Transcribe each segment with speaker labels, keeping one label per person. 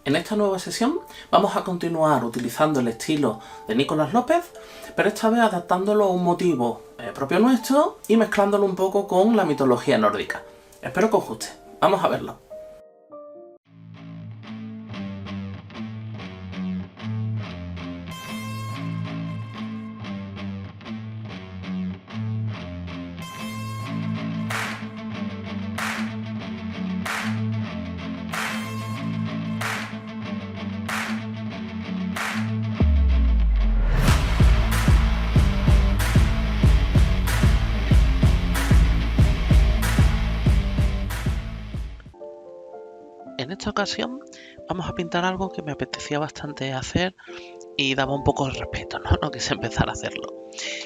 Speaker 1: En esta nueva sesión vamos a continuar utilizando el estilo de Nicolás López, pero esta vez adaptándolo a un motivo propio nuestro y mezclándolo un poco con la mitología nórdica. Espero que os guste. Vamos a verlo. En esta ocasión vamos a pintar algo que me apetecía bastante hacer y daba un poco de respeto, ¿no? No quise empezar a hacerlo.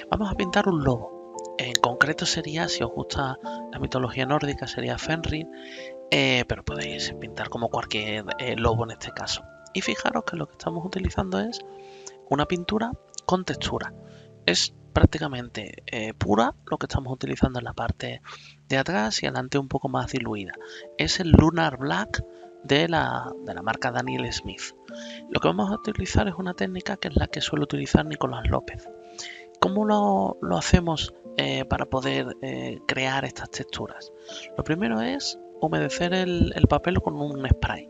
Speaker 1: Vamos a pintar un lobo. En concreto sería, si os gusta la mitología nórdica, sería Fenrir, pero podéis pintar como cualquier lobo en este caso. Y fijaros que lo que estamos utilizando es una pintura con textura. Es prácticamente pura lo que estamos utilizando en la parte de atrás y adelante un poco más diluida. Es el Lunar Black de la marca Daniel Smith. Lo que vamos a utilizar es una técnica que es la que suele utilizar Nicolás López. ¿Cómo lo hacemos para poder crear estas texturas? Lo primero es humedecer el papel con un spray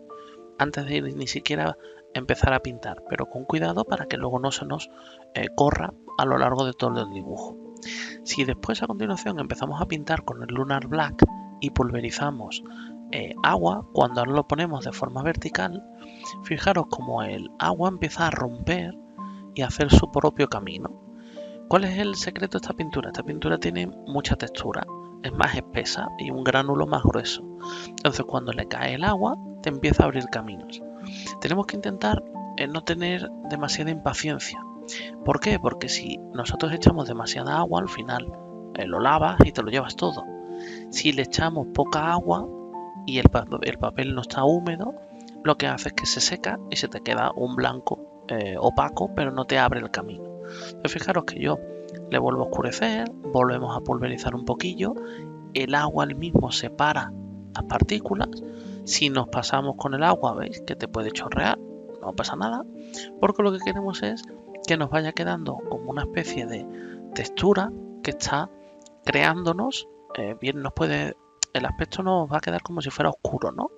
Speaker 1: antes de ni siquiera empezar a pintar, pero con cuidado para que luego no se nos corra a lo largo de todo el dibujo. Si después a continuación empezamos a pintar con el Lunar Black y pulverizamos agua, cuando ahora lo ponemos de forma vertical, fijaros como el agua empieza a romper y a hacer su propio camino. ¿Cuál es el secreto de esta pintura? Esta pintura tiene mucha textura, es más espesa y un gránulo más grueso. Entonces cuando le cae el agua, te empieza a abrir caminos. Tenemos que intentar no tener demasiada impaciencia. ¿Por qué? Porque si nosotros echamos demasiada agua, al final lo lavas y te lo llevas todo. Si le echamos poca agua y el papel no está húmedo, lo que hace es que se seca y se te queda un blanco opaco, pero no te abre el camino. Entonces fijaros que yo le vuelvo a oscurecer, volvemos a pulverizar un poquillo, el agua al mismo separa las partículas. Si nos pasamos con el agua, veis que te puede chorrear, no pasa nada, porque lo que queremos es que nos vaya quedando como una especie de textura que está creándonos, bien nos puede, el aspecto nos va a quedar como si fuera oscuro, ¿no?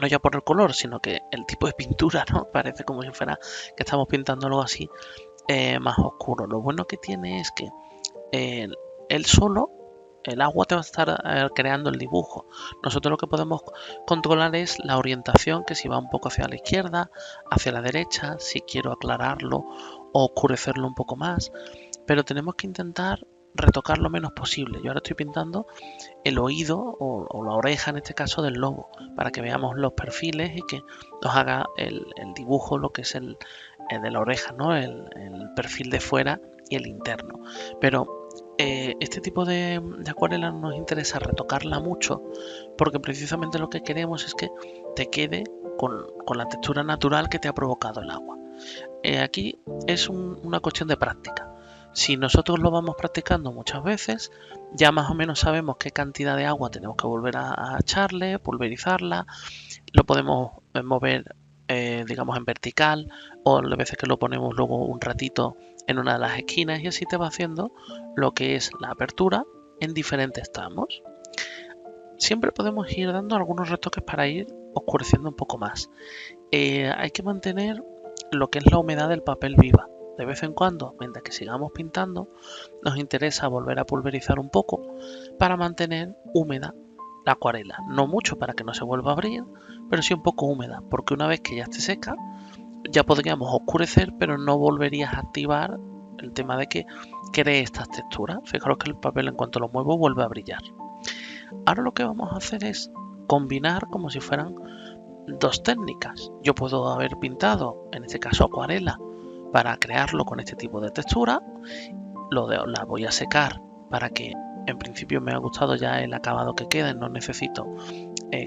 Speaker 1: No ya por el color, sino que el tipo de pintura, ¿no? Parece como si fuera que estamos pintando algo así más oscuro. Lo bueno que tiene es que él solo, el agua te va a estar creando el dibujo. Nosotros lo que podemos controlar es la orientación, que si va un poco hacia la izquierda, hacia la derecha, si quiero aclararlo o oscurecerlo un poco más. Pero tenemos que intentar retocar lo menos posible. Yo ahora estoy pintando el oído o la oreja en este caso del lobo, para que veamos los perfiles y que nos haga el dibujo, lo que es el de la oreja, ¿no? El perfil de fuera y el interno. Pero este tipo de acuarela nos interesa retocarla mucho, porque precisamente lo que queremos es que te quede con la textura natural que te ha provocado el agua. Aquí es una cuestión de práctica. Si nosotros lo vamos practicando muchas veces, ya más o menos sabemos qué cantidad de agua tenemos que volver a echarle, pulverizarla, lo podemos mover digamos en vertical, o las veces que lo ponemos luego un ratito en una de las esquinas, y así te va haciendo lo que es la apertura en diferentes tramos. Siempre podemos ir dando algunos retoques para ir oscureciendo un poco más. Hay que mantener lo que es la humedad del papel viva. De vez en cuando, mientras que sigamos pintando, nos interesa volver a pulverizar un poco para mantener húmeda la acuarela. No mucho para que no se vuelva a abrir, pero sí un poco húmeda, porque una vez que ya esté seca, ya podríamos oscurecer, pero no volverías a activar el tema de que cree estas texturas. Fijaros que el papel, en cuanto lo muevo, vuelve a brillar. Ahora lo que vamos a hacer es combinar como si fueran dos técnicas. Yo puedo haber pintado, en este caso acuarela, para crearlo con este tipo de textura. La voy a secar para que en principio me ha gustado ya el acabado que queda, no necesito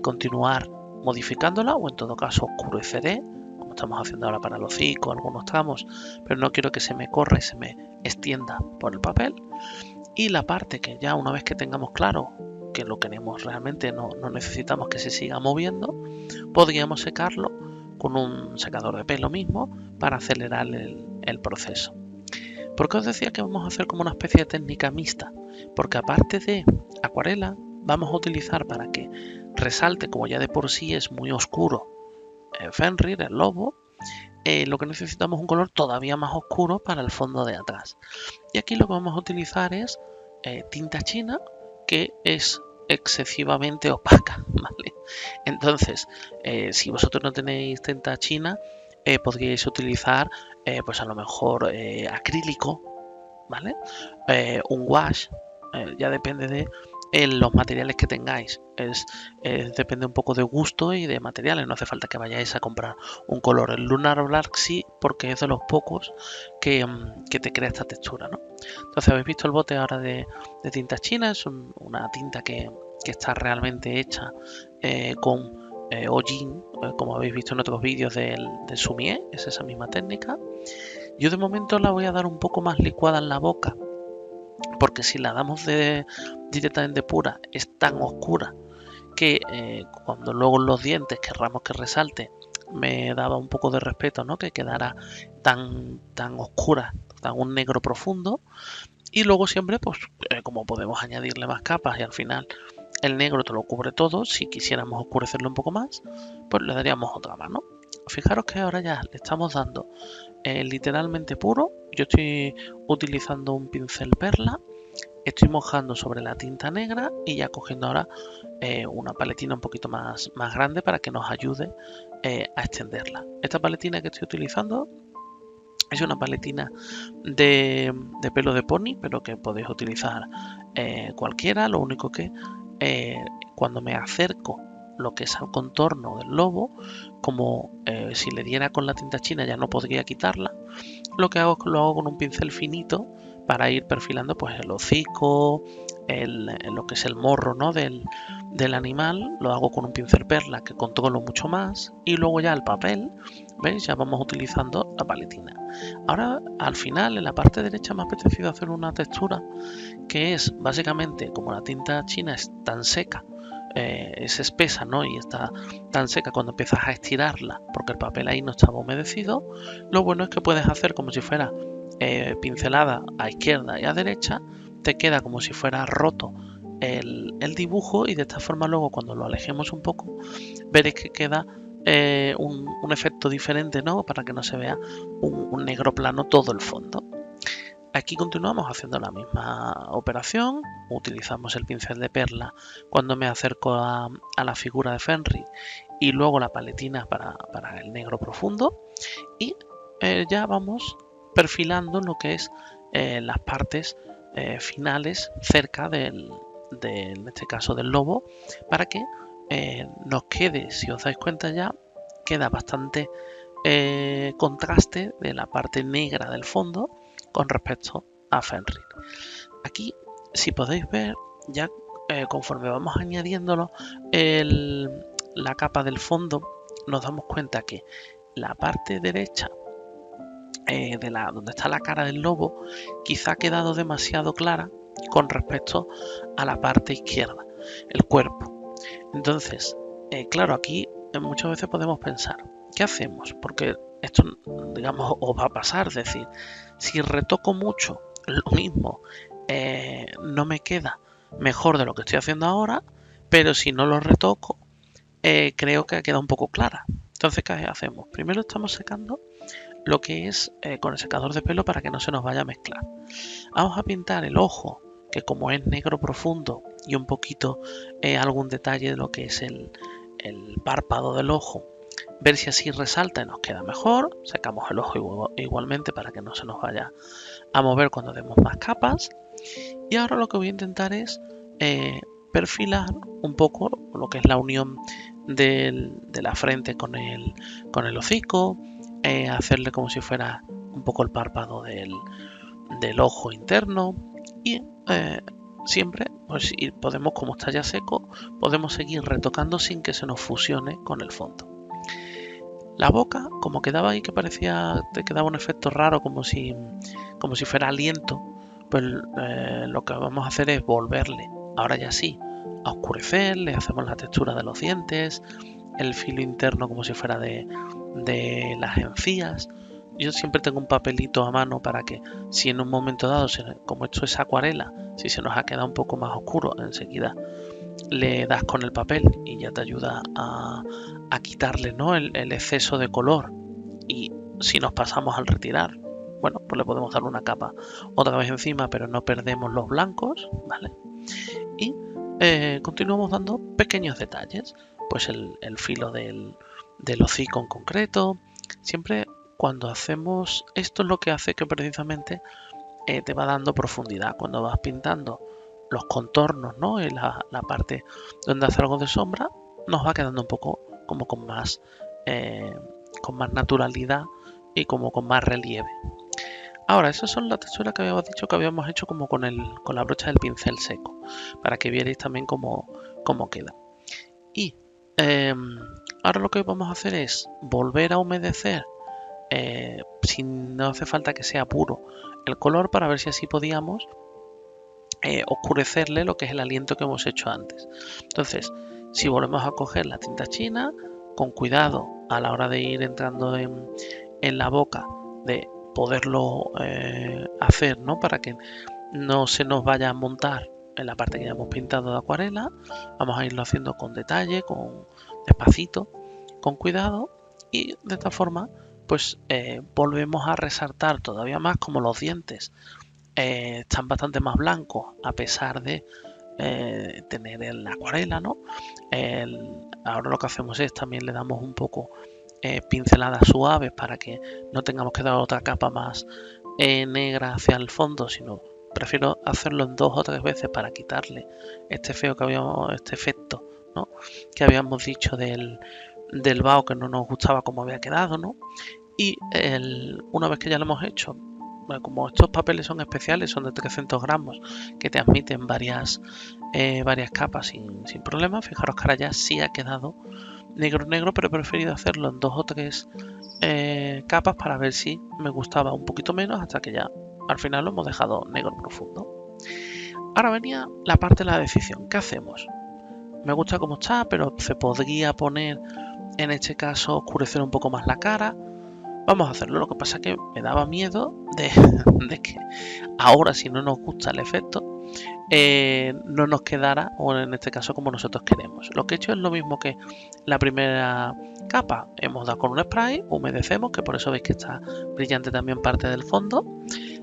Speaker 1: continuar modificándola, o en todo caso oscureceré, como estamos haciendo ahora para el hocico, algunos tramos, pero no quiero que se me corra y se me extienda por el papel. Y la parte que ya una vez que tengamos claro que lo queremos realmente, no necesitamos que se siga moviendo, podríamos secarlo con un secador de pelo mismo para acelerar el proceso. ¿Por qué os decía que vamos a hacer como una especie de técnica mixta? Porque aparte de acuarela, vamos a utilizar para que resalte, como ya de por sí es muy oscuro, Fenrir, el lobo, lo que necesitamos es un color todavía más oscuro para el fondo de atrás. Y aquí lo que vamos a utilizar es tinta china, que es excesivamente opaca, ¿vale? Entonces, si vosotros no tenéis tinta china, podríais utilizar, pues a lo mejor acrílico, ¿vale? Un wash, ya depende de los materiales que tengáis. Depende un poco de gusto y de materiales. No hace falta que vayáis a comprar un color. El Lunar Black sí, porque es de los pocos que te crea esta textura, ¿no? Entonces, habéis visto el bote ahora de tinta china. Es una tinta que está realmente hecha con hollín, como habéis visto en otros vídeos del Sumier. Es esa misma técnica. Yo de momento la voy a dar un poco más licuada en la boca, porque si la damos directamente pura es tan oscura que cuando luego en los dientes querramos que resalte, me daba un poco de respeto, ¿no? Que quedara tan oscura, tan un negro profundo. Y luego siempre, pues como podemos añadirle más capas y al final el negro te lo cubre todo, si quisiéramos oscurecerlo un poco más, pues le daríamos otra mano. Fijaros que ahora ya le estamos dando literalmente puro. Yo estoy utilizando un pincel perla, estoy mojando sobre la tinta negra y ya cogiendo ahora una paletina un poquito más grande para que nos ayude a extenderla. Esta paletina que estoy utilizando es una paletina de pelo de pony, pero que podéis utilizar cualquiera. Lo único que cuando me acerco lo que es al contorno del lobo, como si le diera con la tinta china ya no podría quitarla, lo que hago es que lo hago con un pincel finito para ir perfilando pues el hocico, lo que es el morro, ¿no? del animal. Lo hago con un pincel perla que controlo mucho más, y luego ya el papel, ¿veis? Ya vamos utilizando la paletina. Ahora al final en la parte derecha me ha apetecido hacer una textura que es básicamente, como la tinta china es tan seca, es espesa, ¿no? Y está tan seca cuando empiezas a estirarla, porque el papel ahí no estaba humedecido. Lo bueno es que puedes hacer como si fuera pincelada a izquierda y a derecha, te queda como si fuera roto el dibujo, y de esta forma luego cuando lo alejemos un poco veréis que queda un efecto diferente, ¿no? Para que no se vea un negro plano todo el fondo. Aquí continuamos haciendo la misma operación, utilizamos el pincel de perla cuando me acerco a la figura de Fenrir, y luego la paletina para el negro profundo, y ya vamos perfilando lo que es las partes finales cerca en este caso del lobo, para que nos quede, si os dais cuenta ya, queda bastante contraste de la parte negra del fondo con respecto a Fenrir. Aquí, si podéis ver, ya conforme vamos añadiéndolo la capa del fondo, nos damos cuenta que la parte derecha donde está la cara del lobo quizá ha quedado demasiado clara con respecto a la parte izquierda, el cuerpo. Entonces, claro, aquí muchas veces podemos pensar, ¿qué hacemos? Porque esto, digamos, os va a pasar, es decir, si retoco mucho lo mismo, no me queda mejor de lo que estoy haciendo ahora, pero si no lo retoco, creo que queda un poco clara. Entonces, ¿qué hacemos? Primero estamos secando lo que es con el secador de pelo para que no se nos vaya a mezclar. Vamos a pintar el ojo, que como es negro profundo y un poquito algún detalle de lo que es el párpado del ojo, ver si así resalta y nos queda mejor. Secamos el ojo igualmente para que no se nos vaya a mover cuando demos más capas. Y ahora lo que voy a intentar es perfilar un poco lo que es la unión de la frente con el hocico, hacerle como si fuera un poco el párpado del ojo interno, y siempre, pues si podemos, como está ya seco, podemos seguir retocando sin que se nos fusione con el fondo. La boca, como quedaba ahí que te quedaba un efecto raro, como si fuera aliento, pues lo que vamos a hacer es volverle, ahora ya sí, a oscurecer, le hacemos la textura de los dientes, el filo interno como si fuera de las encías. Yo siempre tengo un papelito a mano para que si en un momento dado, como esto es acuarela, si se nos ha quedado un poco más oscuro, enseguida le das con el papel y ya te ayuda a quitarle, ¿no? el exceso de color. Y si nos pasamos al retirar, bueno, pues le podemos dar una capa otra vez encima, pero no perdemos los blancos, ¿vale? Y continuamos dando pequeños detalles, pues el filo del hocico en concreto. Siempre cuando hacemos esto es lo que hace que precisamente te va dando profundidad. Cuando vas pintando los contornos, ¿no? En la parte donde hace algo de sombra, nos va quedando un poco como con más naturalidad y como con más relieve. Ahora, esas son las texturas que habíamos dicho que habíamos hecho como con la brocha del pincel seco, para que vierais también cómo queda. Y ahora lo que vamos a hacer es volver a humedecer, si no hace falta que sea puro, el color, para ver si así podíamos oscurecerle lo que es el aliento que hemos hecho antes. Entonces, si volvemos a coger la tinta china, con cuidado a la hora de ir entrando en la boca, de poderlo hacer, ¿no? Para que no se nos vaya a montar en la parte que ya hemos pintado de acuarela. Vamos a irlo haciendo con detalle, despacito, con cuidado, y de esta forma pues volvemos a resaltar todavía más como los dientes están bastante más blancos a pesar de tener el acuarela, ¿no? Ahora lo que hacemos es también le damos un poco pinceladas suaves para que no tengamos que dar otra capa más negra hacia el fondo, sino prefiero hacerlo en 2 o 3 veces para quitarle este efecto, ¿no? Que habíamos dicho del vaho, que no nos gustaba como había quedado, ¿no? Y una vez que ya lo hemos hecho, como estos papeles son especiales, son de 300 gramos, que te admiten varias capas sin problema. Fijaros que ahora ya sí ha quedado negro, pero he preferido hacerlo en 2 o 3 capas para ver si me gustaba un poquito menos, hasta que ya al final lo hemos dejado negro profundo. Ahora venía la parte de la decisión. ¿Qué hacemos? Me gusta como está, pero se podría poner, en este caso, oscurecer un poco más la cara. Vamos a hacerlo. Lo que pasa es que me daba miedo de que ahora, si no nos gusta el efecto, no nos quedara, o en este caso como nosotros queremos. Lo que he hecho es lo mismo que la primera capa. Hemos dado con un spray, humedecemos, que por eso veis que está brillante también parte del fondo.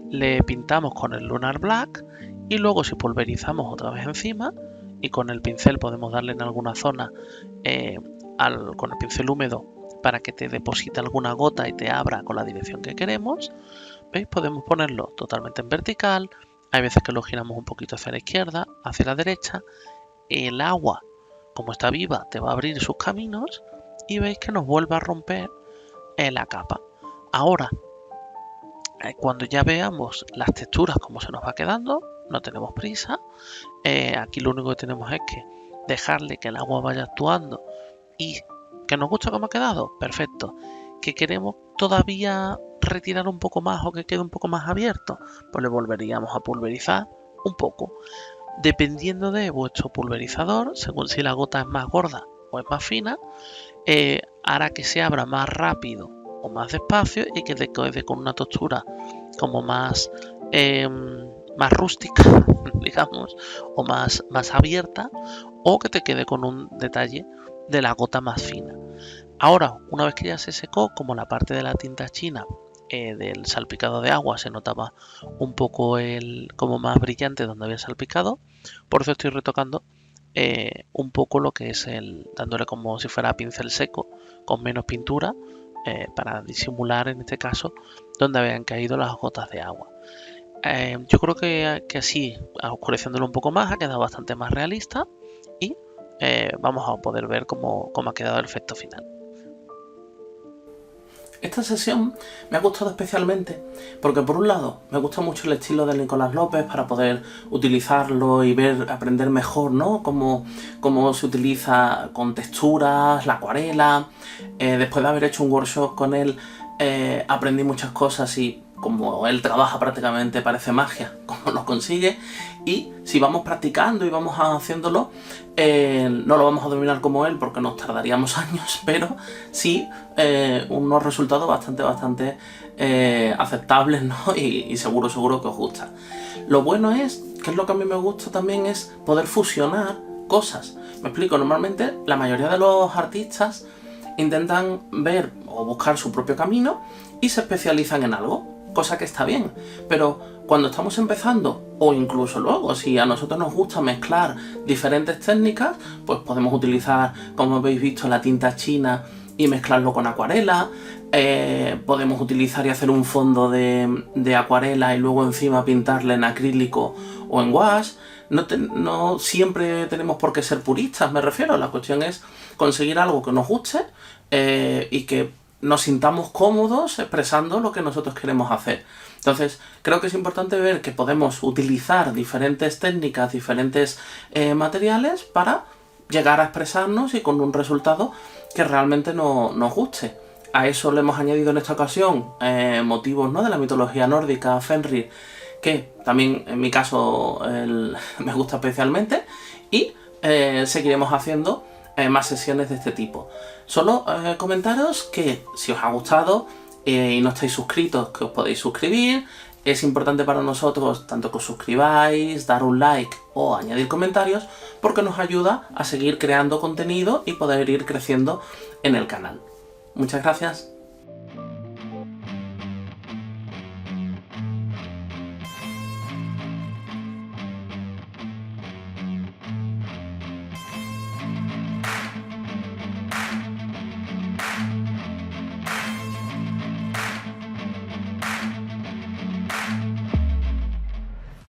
Speaker 1: Le pintamos con el Lunar Black y luego, si pulverizamos otra vez encima, y con el pincel podemos darle en alguna zona con el pincel húmedo para que te deposite alguna gota y te abra con la dirección que queremos. ¿Veis? Podemos ponerlo totalmente en vertical. Hay veces que lo giramos un poquito hacia la izquierda, hacia la derecha. El agua, como está viva, te va a abrir sus caminos y veis que nos vuelve a romper la capa. Ahora, cuando ya veamos las texturas como se nos va quedando, no tenemos prisa. Aquí lo único que tenemos es que dejarle que el agua vaya actuando y que nos gusta cómo ha quedado, perfecto. Que queremos todavía retirar un poco más o que quede un poco más abierto, pues le volveríamos a pulverizar un poco. Dependiendo de vuestro pulverizador, según si la gota es más gorda o es más fina, hará que se abra más rápido o más despacio y que quede con una textura como más rústica, digamos, o más abierta, o que te quede con un detalle de la gota más fina. Ahora, una vez que ya se secó, como la parte de la tinta china del salpicado de agua se notaba un poco como más brillante donde había salpicado, por eso estoy retocando un poco lo que es dándole como si fuera pincel seco con menos pintura, para disimular en este caso donde habían caído las gotas de agua. Yo creo que así, oscureciéndolo un poco más, ha quedado bastante más realista y vamos a poder ver cómo ha quedado el efecto final. Esta sesión me ha gustado especialmente porque, por un lado, me gusta mucho el estilo de Nicolás López para poder utilizarlo y aprender mejor, ¿no? Cómo se utiliza con texturas, la acuarela. Después de haber hecho un workshop con él, aprendí muchas cosas y como él trabaja prácticamente parece magia, como lo consigue, y si vamos practicando y vamos haciéndolo, no lo vamos a dominar como él porque nos tardaríamos años, pero sí unos resultados bastante aceptables, ¿no? Y seguro que os gusta. Lo bueno es, que es lo que a mí me gusta también, es poder fusionar cosas. Me explico, normalmente la mayoría de los artistas intentan ver o buscar su propio camino y se especializan en algo, cosa que está bien, pero cuando estamos empezando, o incluso luego, si a nosotros nos gusta mezclar diferentes técnicas, pues podemos utilizar, como habéis visto, la tinta china y mezclarlo con acuarela. Podemos utilizar y hacer un fondo de acuarela y luego encima pintarle en acrílico o en gouache. No siempre tenemos por qué ser puristas, me refiero. La cuestión es conseguir algo que nos guste y que nos sintamos cómodos expresando lo que nosotros queremos hacer. Entonces, creo que es importante ver que podemos utilizar diferentes técnicas, diferentes materiales para llegar a expresarnos y con un resultado que realmente nos guste. A eso le hemos añadido en esta ocasión motivos, ¿no?, de la mitología nórdica, Fenrir, que también en mi caso me gusta especialmente, y seguiremos haciendo más sesiones de este tipo. Solo comentaros que si os ha gustado y no estáis suscritos, que os podéis suscribir. Es importante para nosotros tanto que os suscribáis, dar un like o añadir comentarios, porque nos ayuda a seguir creando contenido y poder ir creciendo en el canal. Muchas gracias.